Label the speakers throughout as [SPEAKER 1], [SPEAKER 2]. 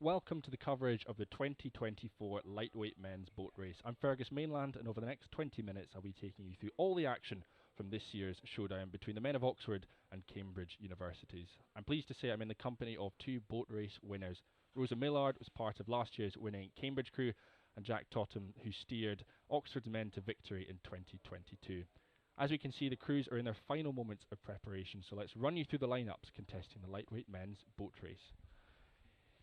[SPEAKER 1] Welcome to the coverage of the 2024 Lightweight Men's Boat Race. I'm Fergus Mainland, and over the next 20 minutes I'll be taking you through all the action from this year's showdown between the men of Oxford and Cambridge universities. I'm pleased to say I'm in the company of two boat race winners. Rosa Millard was part of last year's winning Cambridge crew, and Jack Totham, who steered Oxford's men to victory in 2022. As we can see, the crews are in their final moments of preparation, so let's run you through the lineups contesting the lightweight men's boat race.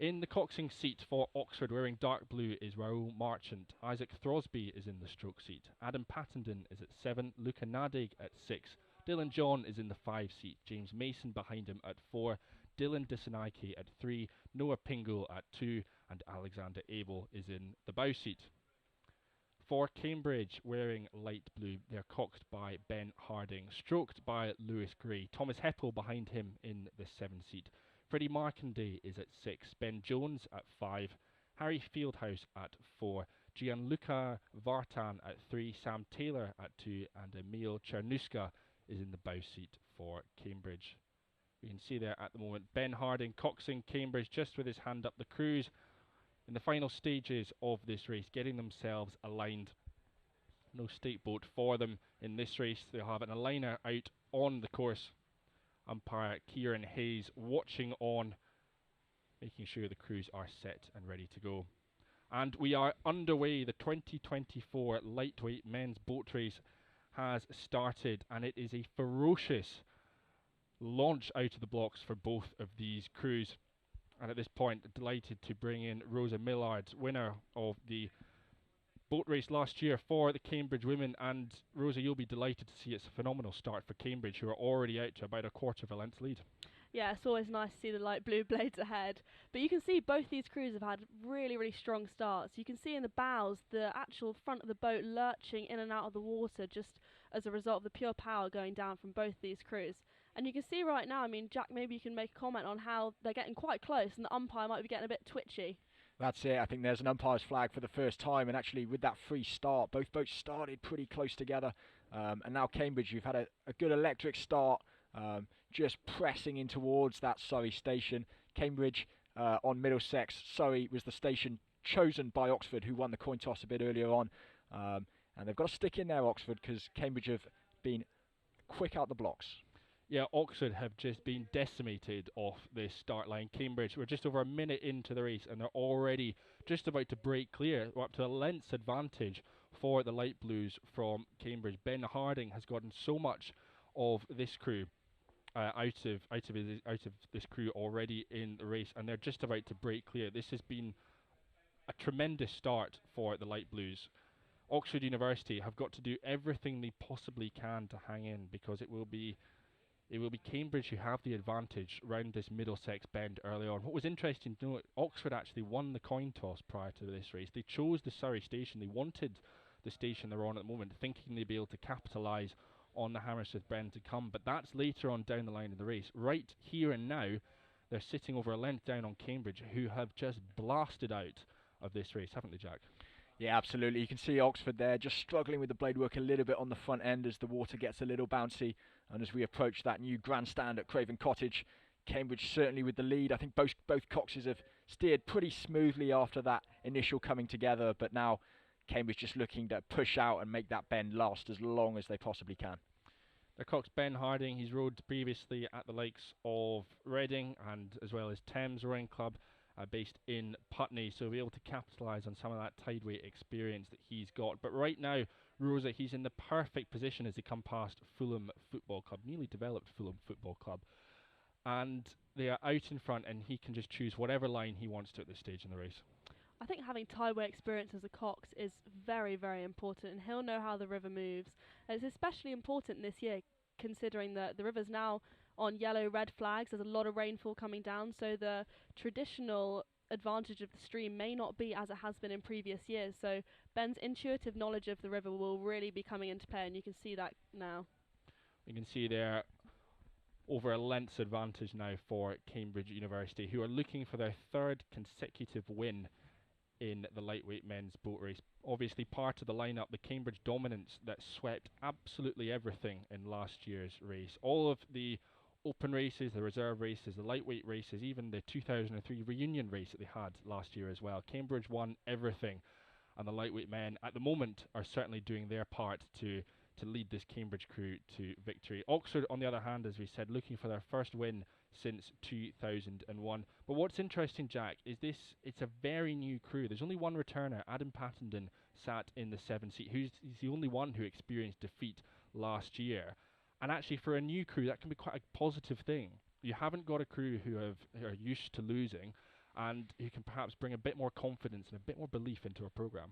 [SPEAKER 1] In the coxing seat for Oxford, wearing dark blue, is Raoul Marchant. Isaac Throsby is in the stroke seat. Adam Pattenden is at 7. Luca Nadig at 6. Dylan John is in the 5 seat. James Mason behind him at 4. Dylan Disanaike at 3. Noah Pingle at 2. And Alexander Abel is in the bow seat. For Cambridge, wearing light blue, they're coxed by Ben Harding, stroked by Lewis Gray. Thomas Heppel behind him in the 7 seat. Freddie Markanday is at 6, Ben Jones at 5, Harry Fieldhouse at 4, Gianluca Vartan at 3, Sam Taylor at 2, and Emil Chernuska is in the bow seat for Cambridge. We can see there at the moment Ben Harding coxing Cambridge just with his hand up. The crews in the final stages of this race, getting themselves aligned. No state boat for them in this race. They'll have an aligner out on the course. Umpire Kieran Hayes watching on, making sure the crews are set and ready to go. And we are underway. The 2024 lightweight men's boat race has started, and it is a ferocious launch out of the blocks for both of these crews. And at this point, delighted to bring in Rosa Millard, winner of the boat race last year for the Cambridge women. And Rosa, you'll be delighted to see it's a phenomenal start for Cambridge, who are already out to about a quarter of a length lead.
[SPEAKER 2] Yeah, it's always nice to see the light blue blades ahead. But you can see both these crews have had really strong starts. You can see in the bows the actual front of the boat lurching in and out of the water just as a result of the pure power going down from both these crews. And you can see right now, I mean, Jack, maybe you can make a comment on how they're getting quite close and the umpire might be getting a bit twitchy.
[SPEAKER 3] That's it. I think there's an umpire's flag for the first time, and actually with that free start, both boats started pretty close together. And now Cambridge, you've had a good electric start, just pressing in towards that Surrey station. Cambridge on Middlesex. Surrey was the station chosen by Oxford, who won the coin toss a bit earlier on. And they've got to stick in there, Oxford, because Cambridge have been quick out the blocks.
[SPEAKER 1] Yeah, Oxford have just been decimated off this start line. Cambridge, we're just over a minute into the race and they're already just about to break clear. We're up to a length's advantage for the light blues from Cambridge. Ben Harding has gotten so much of this crew out of this crew already in the race, and they're just about to break clear. This has been a tremendous start for the light blues. Oxford University have got to do everything they possibly can to hang in, because it will be Cambridge who have the advantage round this Middlesex bend early on. What was interesting to note, Oxford actually won the coin toss prior to this race. They chose the Surrey station. They wanted the station they're on at the moment, thinking they'd be able to capitalise on the Hammersmith bend to come. But that's later on down the line in the race. Right here and now, they're sitting over a length down on Cambridge, who have just blasted out of this race, haven't they, Jack?
[SPEAKER 3] Yeah, absolutely. You can see Oxford there just struggling with the blade work a little bit on the front end as the water gets a little bouncy. And as we approach that new grandstand at Craven Cottage, Cambridge certainly with the lead. I think both coxes have steered pretty smoothly after that initial coming together. But now Cambridge just looking to push out and make that bend last as long as they possibly can.
[SPEAKER 1] Their cox Ben Harding, he's rowed previously at the likes of Reading and as well as Thames Rowing Club, based in Putney, so he'll be able to capitalise on some of that tideway experience that he's got. But right now, Rosa, he's in the perfect position as they come past Fulham Football Club, newly developed Fulham Football Club. And they are out in front, and he can just choose whatever line he wants to at this stage in the race.
[SPEAKER 2] I think having tideway experience as a cox is very important, and he'll know how the river moves. And it's especially important this year, considering that the river's now on yellow-red flags. There's a lot of rainfall coming down, so the traditional advantage of the stream may not be as it has been in previous years. So Ben's intuitive knowledge of the river will really be coming into play, and you can see that now.
[SPEAKER 1] You can see there over a length's advantage now for Cambridge University, who are looking for their third consecutive win in the lightweight men's boat race. Obviously part of the lineup, the Cambridge dominance that swept absolutely everything in last year's race. All of the open races, the reserve races, the lightweight races, even the 2003 reunion race that they had last year as well. Cambridge won everything, and the lightweight men at the moment are certainly doing their part to lead this Cambridge crew to victory. Oxford, on the other hand, as we said, looking for their first win since 2001. But what's interesting, Jack, is it's a very new crew. There's only one returner. Adam Pattenden sat in the 7th seat. He's the only one who experienced defeat last year. And actually, for a new crew, that can be quite a positive thing. You haven't got a crew who are used to losing and who can perhaps bring a bit more confidence and a bit more belief into a programme.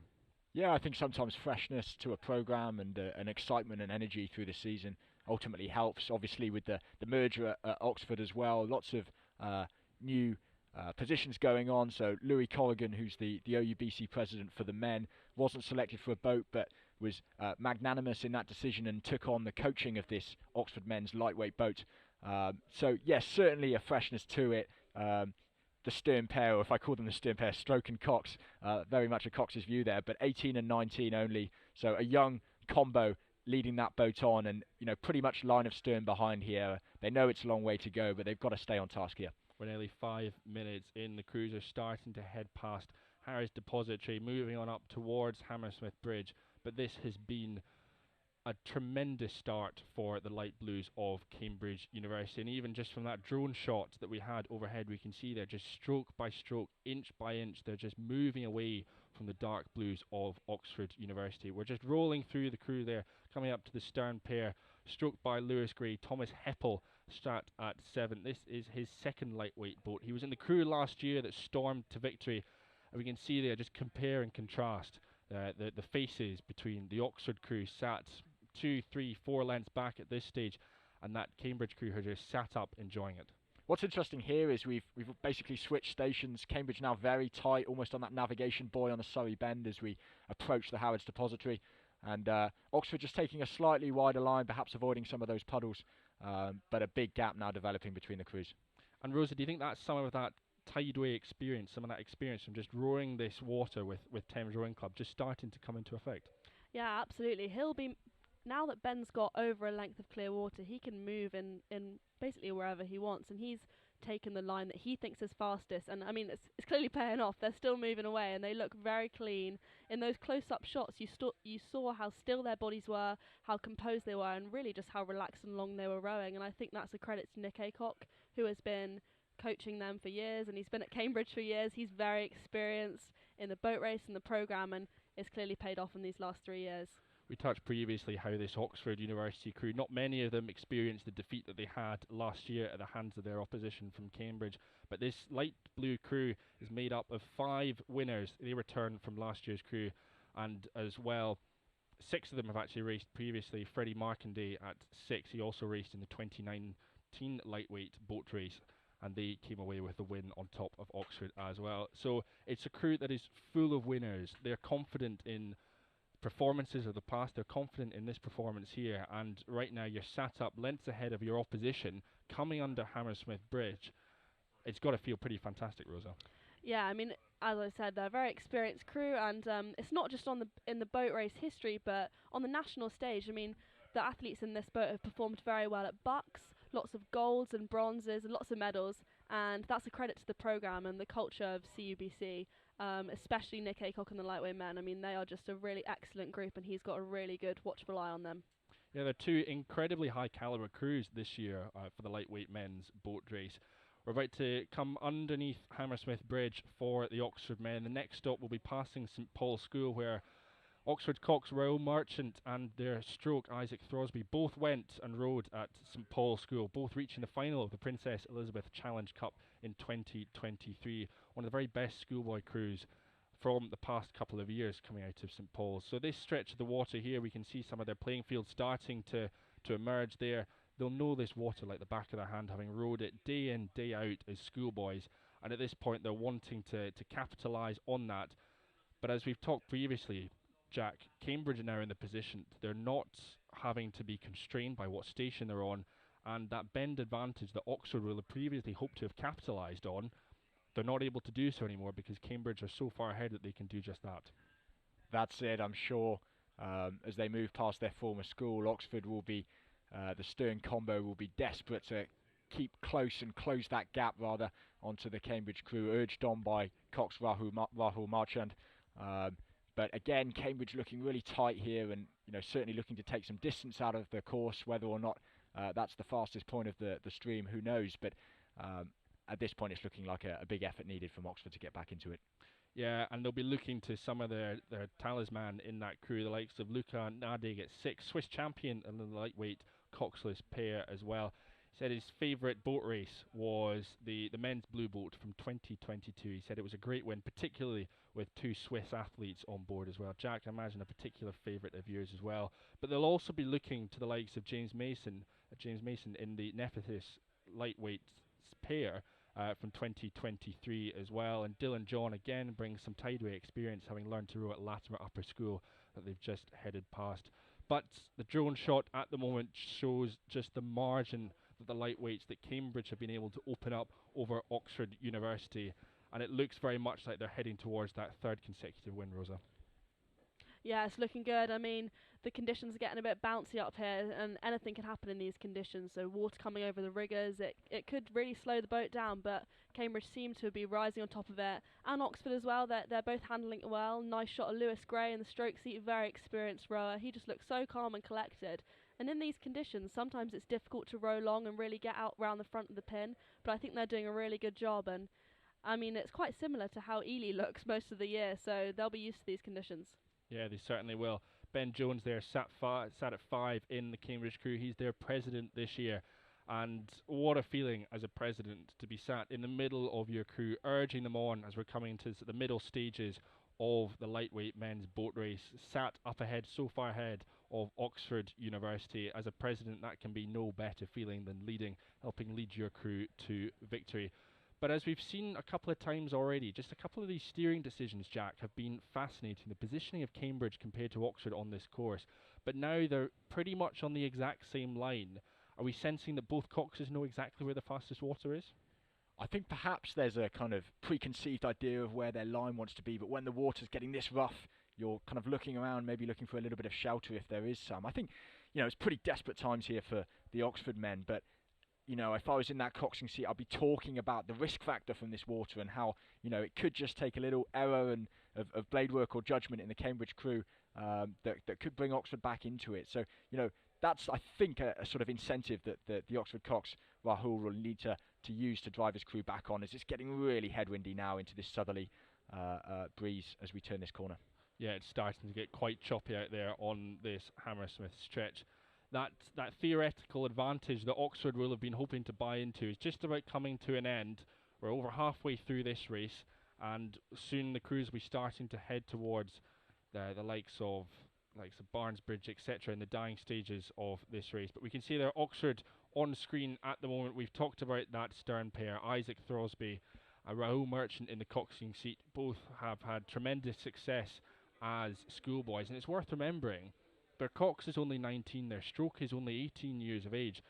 [SPEAKER 3] Yeah, I think sometimes freshness to a programme and an excitement and energy through the season ultimately helps. Obviously, with the merger at Oxford as well, lots of new positions going on. So Louis Corrigan, who's the OUBC president for the men, wasn't selected for a boat, but was magnanimous in that decision and took on the coaching of this Oxford men's lightweight boat. So yes, certainly a freshness to it. The stern pair, or if I call them the stern pair, Stroke and Cox, very much a Cox's view there, but 18 and 19 only, so a young combo leading that boat on, and pretty much line of stern behind here. They know it's a long way to go, but they've got to stay on task here.
[SPEAKER 1] We're nearly 5 minutes in. The crews are starting to head past Harris Depository, moving on up towards Hammersmith Bridge, but this has been a tremendous start for the light blues of Cambridge University, and even just from that drone shot that we had overhead, we can see they're just stroke by stroke, inch by inch, they're just moving away from the dark blues of Oxford University. We're just rolling through the crew there, coming up to the stern pair, stroked by Lewis Gray. Thomas Heppel sat at 7. This is his second lightweight boat. He was in the crew last year that stormed to victory, and we can see there, just compare and contrast the faces between the Oxford crew sat 2, 3, 4 lengths back at this stage, and that Cambridge crew who just sat up enjoying it.
[SPEAKER 3] What's interesting here is we've basically switched stations. Cambridge now very tight, almost on that navigation buoy on the Surrey Bend as we approach the Harrods Depository, and Oxford just taking a slightly wider line, perhaps avoiding some of those puddles, but a big gap now developing between the crews.
[SPEAKER 1] And Rosa, do you think that's some of that tideway experience, some of that experience from just rowing this water with Thames Rowing Club just starting to come into effect?
[SPEAKER 2] Yeah, absolutely. He'll be, now that Ben's got over a length of clear water, he can move in basically wherever he wants, and he's taken the line that he thinks is fastest, and I mean it's clearly paying off. They're still moving away and they look very clean. In those close-up shots you saw how still their bodies were, how composed they were, and really just how relaxed and long they were rowing, and I think that's a credit to Nick Aycock, who has been coaching them for years, and he's been at Cambridge for years. He's very experienced in the boat race and the programme, and it's clearly paid off in these last 3 years.
[SPEAKER 1] We touched previously how this Oxford University crew, not many of them experienced the defeat that they had last year at the hands of their opposition from Cambridge, but this light blue crew is made up of 5 winners. They returned from last year's crew, and as well 6 of them have actually raced previously. Freddie Markanday at 6, he also raced in the 2019 lightweight boat race, and they came away with the win on top of Oxford as well. So it's a crew that is full of winners. They're confident in performances of the past, they're confident in this performance here, and right now you're sat up lengths ahead of your opposition coming under Hammersmith Bridge. It's got to feel pretty fantastic, Rosa.
[SPEAKER 2] Yeah, I mean, as I said, they're a very experienced crew, and it's not just in the boat race history, but on the national stage. I mean, the athletes in this boat have performed very well at Bucks, lots of golds and bronzes and lots of medals, and that's a credit to the programme and the culture of CUBC. Especially Nick Aycock and the lightweight men. I mean, they are just a really excellent group, and he's got a really good watchful eye on them.
[SPEAKER 1] Yeah, they're 2 incredibly high caliber crews this year for the lightweight men's boat race. We're about to come underneath Hammersmith Bridge for the Oxford men. The next stop will be passing St Paul's School, where Oxford Cox Royal Merchant and their stroke Isaac Throsby both went and rowed at St Paul's School, both reaching the final of the Princess Elizabeth Challenge Cup in 2023. One of the very best schoolboy crews from the past couple of years coming out of St Paul's. So this stretch of the water here, we can see some of their playing field starting to emerge there. They'll know this water like the back of their hand, having rowed it day in, day out as schoolboys, and at this point they're wanting to capitalise on that. But as we've talked previously, Jack, Cambridge are now in the position they're not having to be constrained by what station they're on, and that bend advantage that Oxford will have previously hoped to have capitalised on, they're not able to do so anymore because Cambridge are so far ahead that they can do just that.
[SPEAKER 3] That's it, I'm sure. As they move past their former school, Oxford will be, the stern combo will be desperate to keep close and close that gap rather onto the Cambridge crew, urged on by Cox Rahul Marchand. But again, Cambridge looking really tight here, and certainly looking to take some distance out of the course. Whether or not that's the fastest point of the stream, who knows? But at this point, it's looking like a big effort needed from Oxford to get back into it.
[SPEAKER 1] Yeah, and they'll be looking to some of their talisman in that crew, the likes of Luca Nadig at 6, Swiss champion in the lightweight coxless pair as well. He said his favourite boat race was the men's blue boat from 2022. He said it was a great win, particularly with 2 Swiss athletes on board as well. Jack, I imagine a particular favourite of yours as well. But they'll also be looking to the likes of James Mason in the Nephthys lightweight pair from 2023 as well. And Dylan John again brings some tideway experience, having learned to row at Latimer Upper School that they've just headed past. But the drone shot at the moment shows just the margin that the lightweights that Cambridge have been able to open up over Oxford University, and it looks very much like they're heading towards that 3rd consecutive win, Rosa.
[SPEAKER 2] Yeah, it's looking good. I mean, the conditions are getting a bit bouncy up here, and anything can happen in these conditions. So water coming over the riggers, it could really slow the boat down, but Cambridge seem to be rising on top of it. And Oxford as well, they're both handling it well. Nice shot of Lewis Gray in the stroke seat, very experienced rower. He just looks so calm and collected. And in these conditions, sometimes it's difficult to row long and really get out round the front of the pin, but I think they're doing a really good job. And I mean, it's quite similar to how Ely looks most of the year, so they'll be used to these conditions.
[SPEAKER 1] Yeah, they certainly will. Ben Jones there sat at 5 in the Cambridge crew. He's their president this year. And what a feeling as a president to be sat in the middle of your crew, urging them on as we're coming to the middle stages of the lightweight men's boat race, sat up ahead, so far ahead of Oxford University. As a president, that can be no better feeling than helping lead your crew to victory. But as we've seen a couple of times already, just a couple of these steering decisions, Jack, have been fascinating. The positioning of Cambridge compared to Oxford on this course. But now they're pretty much on the exact same line. Are we sensing that both coxes know exactly where the fastest water is?
[SPEAKER 3] I think perhaps there's a kind of preconceived idea of where their line wants to be, but when the water's getting this rough, you're kind of looking around, maybe looking for a little bit of shelter if there is some. I think, it's pretty desperate times here for the Oxford men, but if I was in that coxing seat, I'd be talking about the risk factor from this water and how, it could just take a little error of blade work or judgment in the Cambridge crew that could bring Oxford back into it. So, that's, I think, a sort of incentive that the Oxford cox, Rahul, will need to use to drive his crew back on, as it's getting really headwindy now into this southerly breeze as we turn this corner.
[SPEAKER 1] Yeah, it's starting to get quite choppy out there on this Hammersmith stretch. That theoretical advantage that Oxford will have been hoping to buy into is just about coming to an end. We're over halfway through this race, and soon the crews will be starting to head towards the likes of Barnesbridge, etc., in the dying stages of this race. But we can see there Oxford on screen at the moment. We've talked about that stern pair, Isaac Throsby, Rahul Merchant in the coxing seat. Both have had tremendous success as schoolboys, and it's worth remembering their cox is only 19, their stroke is only 18 years of age.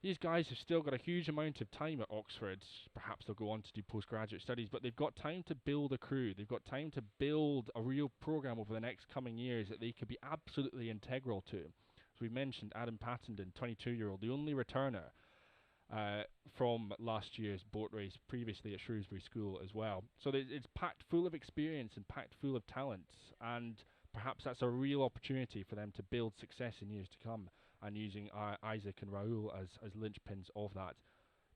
[SPEAKER 1] These guys have still got a huge amount of time at Oxford. Perhaps they'll go on to do postgraduate studies, but they've got time to build a crew. They've got time to build a real program over the next coming years that they could be absolutely integral to. As we mentioned, Adam Pattenden, 22-year-old, the only returner from last year's boat race, previously at Shrewsbury School as well. So it's packed full of experience and packed full of talent, and perhaps that's a real opportunity for them to build success in years to come, and using Isaac and Rahul as linchpins of that.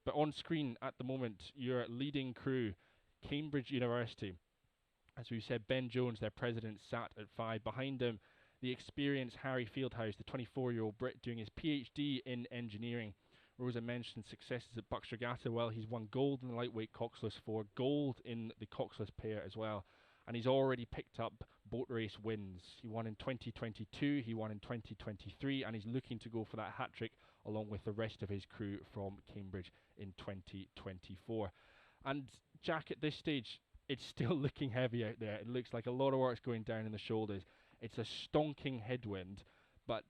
[SPEAKER 1] But on screen at the moment, your leading crew, Cambridge University. As we said, Ben Jones, their president, sat at 5. Behind him, the experienced Harry Fieldhouse, the 24-year-old Brit doing his PhD in engineering. Rosa mentioned successes at Bucks Regatta. Well, he's won gold in the lightweight coxless 4, gold in the coxless pair as well. And he's already picked up boat race wins. He won in 2022, he won in 2023, and he's looking to go for that hat-trick along with the rest of his crew from Cambridge in 2024. And Jack, at this stage, it's still looking heavy out there. It looks like a lot of work's going down in the shoulders. It's a stonking headwind, but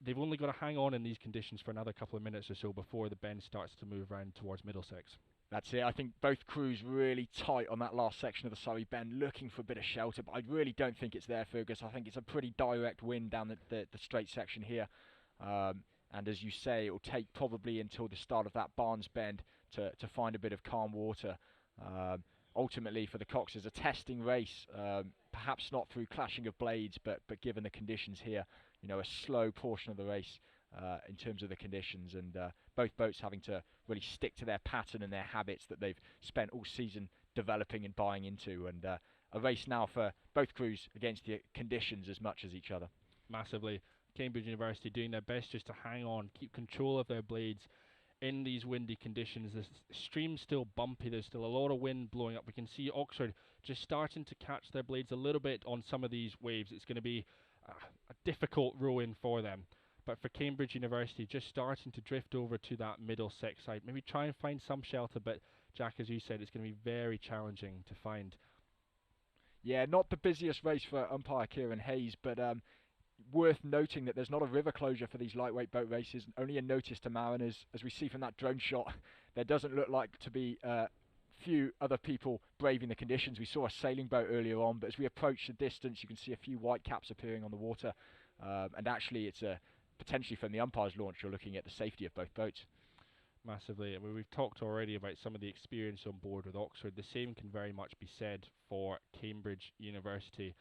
[SPEAKER 1] they've only got to hang on in these conditions for another couple of minutes or so before the bend starts to move around towards Middlesex.
[SPEAKER 3] That's it. I think both crews really tight on that last section of the Surrey Bend, looking for a bit of shelter, but I really don't think it's there, Fergus. I think it's a pretty direct wind down the straight section here. and as you say, it will take probably until the start of that Barnes Bend to find a bit of calm water. Ultimately, for the Coxers, a testing race, perhaps not through clashing of blades, but given the conditions here, a slow portion of the race in terms of the conditions, and both boats having to really stick to their pattern and their habits that they've spent all season developing and buying into, and a race now for both crews against the conditions as much as each other.
[SPEAKER 1] Massively. Cambridge University doing their best just to hang on, keep control of their blades in these windy conditions. The stream's still bumpy, there's still a lot of wind blowing up. We can see Oxford just starting to catch their blades a little bit on some of these waves. It's going to be a difficult row-in for them. But for Cambridge University, just starting to drift over to that Middlesex side. Maybe try and find some shelter, but Jack, as you said, it's going to be very challenging to find.
[SPEAKER 3] Yeah, not the busiest race for umpire Kieran Hayes, but worth noting that there's not a river closure for these lightweight boat races, only a notice to mariners. As we see from that drone shot, there doesn't look like to be few other people braving the conditions. We saw a sailing boat earlier on, but as we approach the distance, you can see a few white caps appearing on the water, and actually it's potentially from the umpire's launch, you're looking at the safety of both boats.
[SPEAKER 1] Massively. I mean, we've talked already about some of the experience on board with Oxford. The same can very much be said for Cambridge University.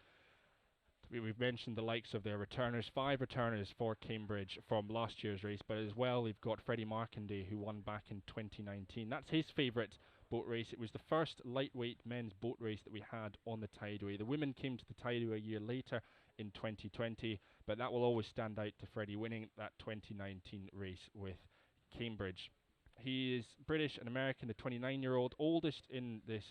[SPEAKER 1] We've mentioned the likes of their returners, 5 returners for Cambridge from last year's race, but as well they've got Freddie Markanday, who won back in 2019. That's his favourite boat race. It was the first lightweight men's boat race that we had on the Tideway. The women came to the Tideway a year later in 2020, but that will always stand out to Freddie winning that 2019 race with Cambridge. He is British and American, the 29-year-old, oldest in this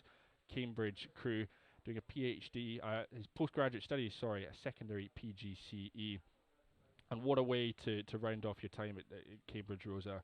[SPEAKER 1] Cambridge crew, doing a PhD, his postgraduate studies, a secondary PGCE. And what a way to round off your time at Cambridge, Rosa.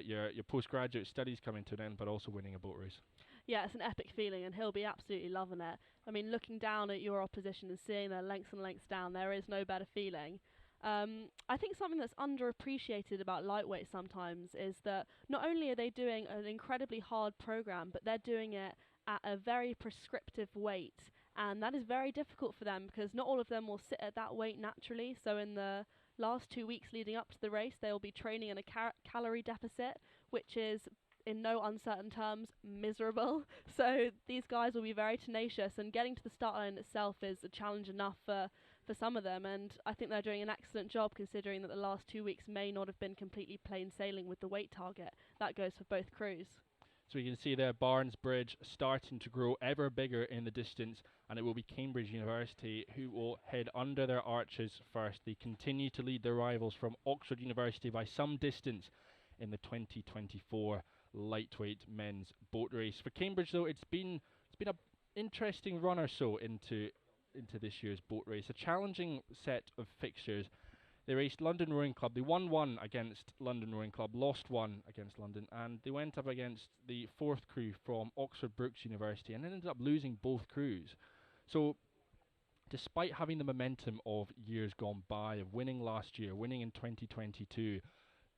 [SPEAKER 1] Your postgraduate studies coming to an end, but also winning a boat race.
[SPEAKER 2] Yeah, it's an epic feeling, and he'll be absolutely loving it. I mean, looking down at your opposition and seeing their lengths and lengths down, there is no better feeling. I think something that's underappreciated about lightweight sometimes is that not only are they doing an incredibly hard program, but they're doing it at a very prescriptive weight, and that is very difficult for them because not all of them will sit at that weight naturally. So in the last 2 weeks leading up to the race, they will be training in a calorie deficit, which is in no uncertain terms miserable. So these guys will be very tenacious, and getting to the start line itself is a challenge enough for some of them, and I think they're doing an excellent job considering that the last 2 weeks may not have been completely plain sailing with the weight target. That goes for both crews.
[SPEAKER 1] So you can see there Barnes Bridge starting to grow ever bigger in the distance, and it will be Cambridge University who will head under their arches first. They continue to lead their rivals from Oxford University by some distance in the 2024 lightweight men's boat race. For Cambridge though, it's been an interesting run or so into this year's boat race. A challenging set of fixtures. They raced London Rowing Club. They won one against London Rowing Club, lost one against London, and they went up against the 4th crew from Oxford Brookes University and ended up losing both crews. So despite having the momentum of years gone by, of winning last year, winning in 2022,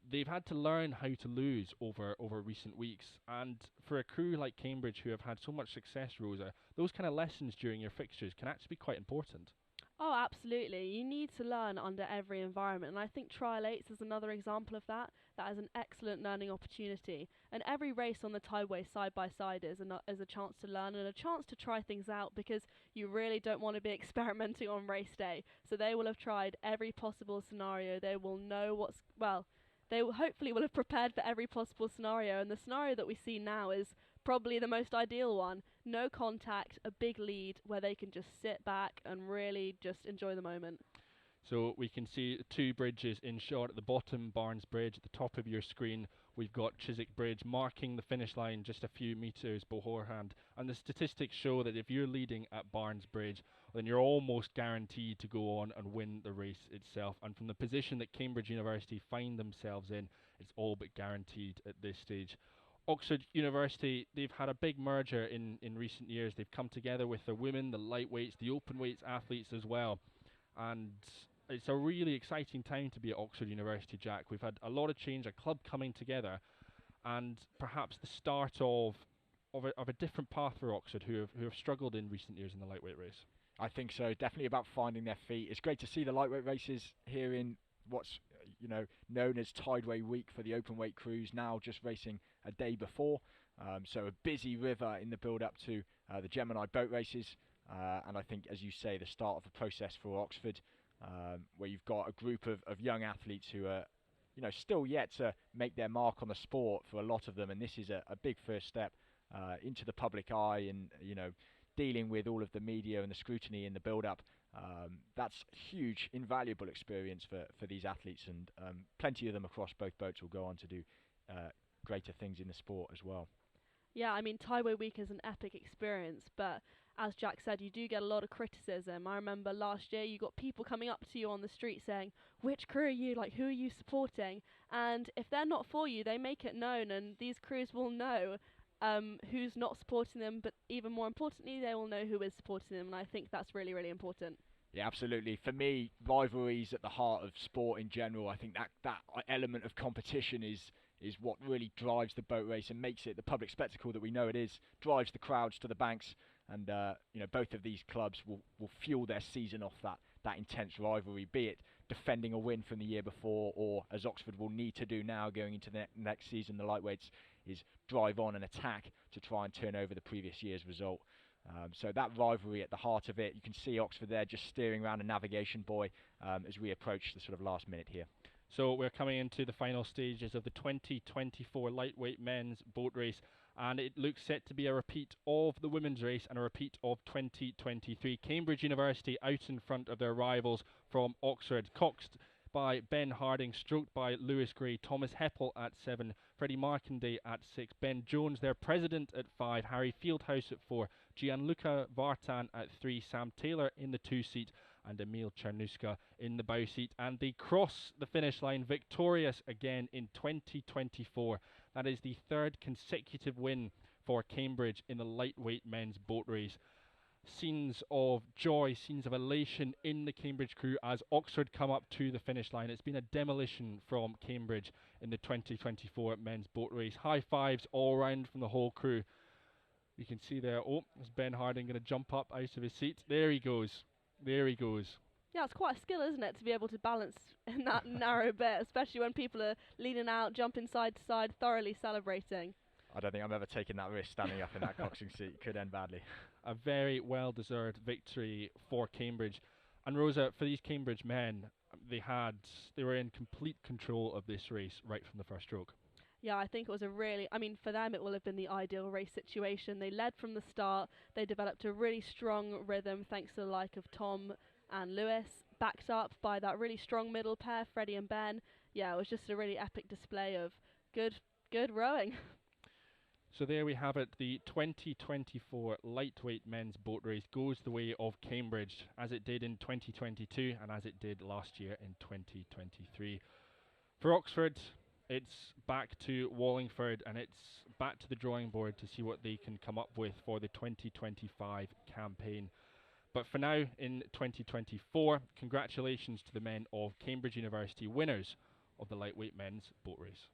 [SPEAKER 1] they've had to learn how to lose over recent weeks. And for a crew like Cambridge who have had so much success, Rosa, those kind of lessons during your fixtures can actually be quite important.
[SPEAKER 2] Oh, absolutely. You need to learn under every environment, and I think Trial 8s is another example of that. That is an excellent learning opportunity, and every race on the Tideway side by side is a chance to learn and a chance to try things out, because you really don't want to be experimenting on race day. So they will have tried every possible scenario. They will know they hopefully will have prepared for every possible scenario, and the scenario that we see now is probably the most ideal one. No contact, a big lead where they can just sit back and really just enjoy the moment.
[SPEAKER 1] So we can see 2 bridges in shot. At the bottom, Barnes Bridge. At the top of your screen, we've got Chiswick Bridge marking the finish line just a few metres beforehand. And the statistics show that if you're leading at Barnes Bridge, then you're almost guaranteed to go on and win the race itself. And from the position that Cambridge University find themselves in, it's all but guaranteed at this stage. Oxford University, they've had a big merger in recent years. They've come together with the women, the lightweights, the open weights athletes as well. And it's a really exciting time to be at Oxford University, Jack. We've had a lot of change, a club coming together, and perhaps the start of a different path for Oxford, who have struggled in recent years in the lightweight race.
[SPEAKER 3] I think so. Definitely about finding their feet. It's great to see the lightweight races here in what's known as Tideway Week for the open weight crews, now just racing a day before. So a busy river in the build-up to the Gemini boat races, and I think, as you say, the start of a process for Oxford, where you've got a group of young athletes who are, still yet to make their mark on the sport for a lot of them, and this is a big first step into the public eye, and dealing with all of the media and the scrutiny in the build-up. That's huge, invaluable experience for these athletes, and plenty of them across both boats will go on to do greater things in the sport as well.
[SPEAKER 2] Yeah, I mean, Tideway Week is an epic experience, but as Jack said, you do get a lot of criticism. I remember last year you got people coming up to you on the street saying, which crew are you, like, who are you supporting? And if they're not for you, they make it known, and these crews will know who's not supporting them, but even more importantly, they will know who is supporting them, and I think that's really, really important.
[SPEAKER 3] Yeah, absolutely. For me, rivalry's at the heart of sport in general. I think that element of competition is what really drives the boat race and makes it the public spectacle that we know it is, drives the crowds to the banks, and both of these clubs will fuel their season off that intense rivalry, be it defending a win from the year before, or as Oxford will need to do now going into the next season, the lightweights, is drive on and attack to try and turn over the previous year's result. So that rivalry at the heart of it. You can see Oxford there just steering around a navigation buoy as we approach the sort of last minute here.
[SPEAKER 1] So we're coming into the final stages of the 2024 lightweight men's boat race, and it looks set to be a repeat of the women's race and a repeat of 2023. Cambridge University out in front of their rivals from Oxford, coxed by Ben Harding, stroked by Lewis Gray, Thomas Heppel at 7, Freddie Markanday at 6, Ben Jones, their president, at 5, Harry Fieldhouse at 4, Gianluca Vartan at 3, Sam Taylor in the 2 seat, and Emil Czernuska in the bow seat. And they cross the finish line victorious again in 2024. That is the 3rd consecutive win for Cambridge in the lightweight men's boat race. Scenes of joy, scenes of elation in the Cambridge crew as Oxford come up to the finish line. It's been a demolition from Cambridge in the 2024 men's boat race. High fives all round from the whole crew. You can see there, is Ben Harding going to jump up out of his seat? There he goes. There he goes.
[SPEAKER 2] Yeah, it's quite a skill, isn't it, to be able to balance in that narrow bit, especially when people are leaning out, jumping side to side, thoroughly celebrating.
[SPEAKER 3] I don't think I'm ever taking that risk standing up in that coxing seat. Could end badly.
[SPEAKER 1] A very well-deserved victory for Cambridge. And Rosa, for these Cambridge men, they were in complete control of this race right from the first stroke.
[SPEAKER 2] Yeah, I think it was for them it will have been the ideal race situation. They led from the start. They developed a really strong rhythm thanks to the like of Tom and Lewis, backed up by that really strong middle pair, Freddie and Ben. Yeah, it was just a really epic display of good rowing.
[SPEAKER 1] So there we have it. The 2024 lightweight men's boat race goes the way of Cambridge, as it did in 2022 and as it did last year in 2023. For Oxford, it's back to Wallingford and it's back to the drawing board to see what they can come up with for the 2025 campaign. But for now, in 2024, congratulations to the men of Cambridge University, winners of the lightweight men's boat race.